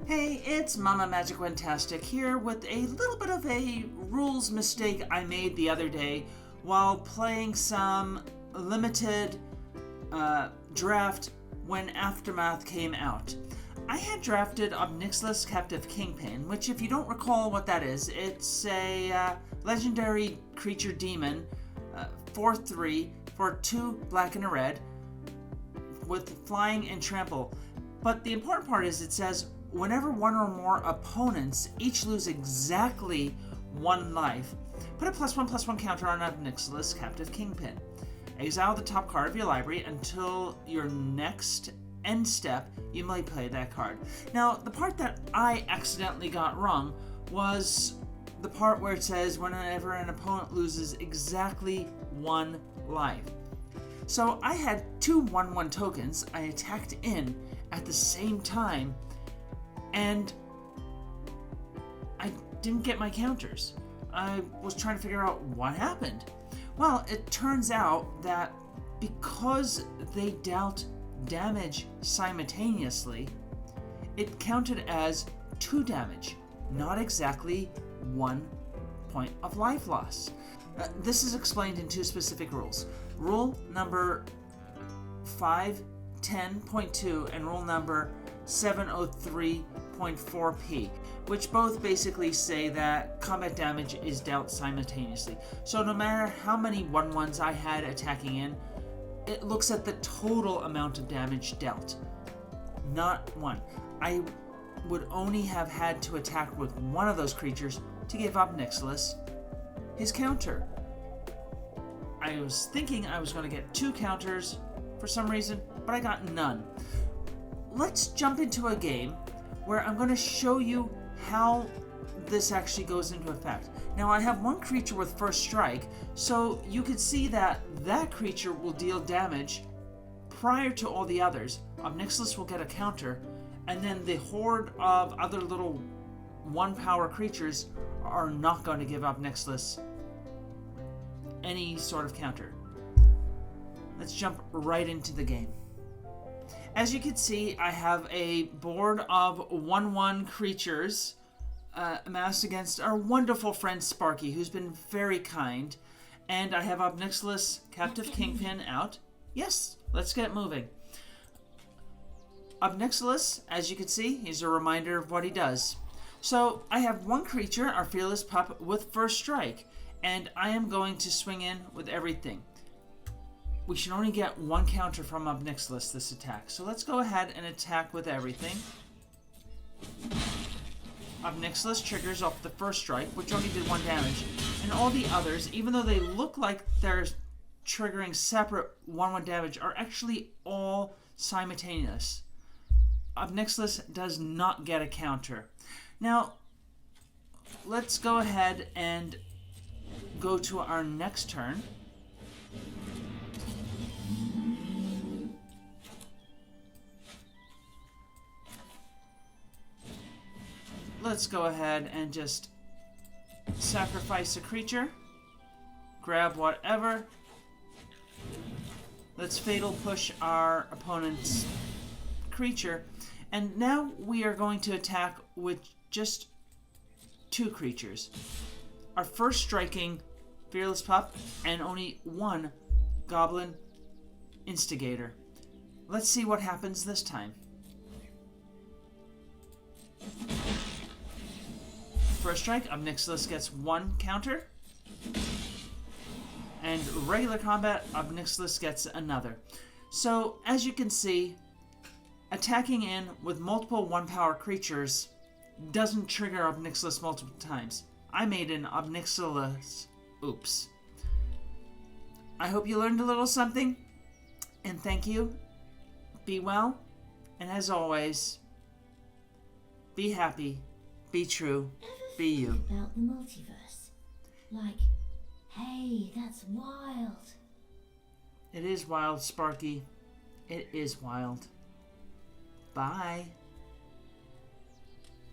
Hey, it's Mama Magic Fantastic here with a little bit of a rules mistake I made the other day while playing some limited draft when Aftermath came out. I had drafted Ob Nixilis Captive Kingpin, which if you don't recall what that is, it's a legendary creature demon, 4/3 for 2 black and a red with flying and trample. But the important part is it says whenever one or more opponents each lose exactly 1 life, put a +1/+1 counter on Ob Nixilis Captive Kingpin. Exile the top card of your library until your next end step, you may play that card. Now, the part that I accidentally got wrong was the part where it says whenever an opponent loses exactly 1 life. So I had 2 1/1 tokens I attacked in at the same time, and I didn't get my counters. I was trying to figure out what happened. Well, it turns out that because they dealt damage simultaneously, it counted as 2 damage, not exactly 1 point of life loss. This is explained in 2 specific rules. Rule number 510.2 and rule number 703.4p, which both basically say that combat damage is dealt simultaneously. So no matter how many 1/1s I had attacking in, it looks at the total amount of damage dealt, not 1. I would only have had to attack with 1 of those creatures to give Ob Nixilis his counter. I was thinking I was going to get 2 counters for some reason, but I got none. Let's jump into a game where I'm going to show you how this actually goes into effect. Now, I have 1 creature with first strike, so you can see that that creature will deal damage prior to all the others. Ob Nixilis will get a counter, and then the horde of other little 1-power creatures are not going to give Ob Nixilis any sort of counter. Let's jump right into the game. As you can see, I have a board of 1/1 creatures amassed against our wonderful friend Sparky, who's been very kind. And I have Ob Nixilis Captive Kingpin out. Yes, let's get moving. Ob Nixilis, as you can see, he's a reminder of what he does. So I have 1 creature, our Fearless Pup, with first strike, and I am going to swing in with everything. We should only get 1 counter from Ob Nixilis this attack. So let's go ahead and attack with everything. Ob Nixilis triggers off the first strike, which only did 1 damage. And all the others, even though they look like they're triggering separate 1/1 damage, are actually all simultaneous. Ob Nixilis does not get a counter. Now, let's go ahead and go to our next turn. Let's go ahead and just sacrifice a creature. Grab whatever. Let's Fatal Push our opponent's creature. And now we are going to attack with just 2 creatures. Our first striking Fearless Pup and only 1 Goblin Instigator. Let's see what happens this time. First strike, Ob Nixilis gets 1 counter. And regular combat, Ob Nixilis gets another. So, as you can see, attacking in with multiple 1-power creatures doesn't trigger Ob Nixilis multiple times. I made an Ob Nixilis oops. I hope you learned a little something, and thank you. Be well, and as always, be happy, be true, be you. About the multiverse. Like, hey, that's wild. It is wild, Sparky. It is wild. Bye.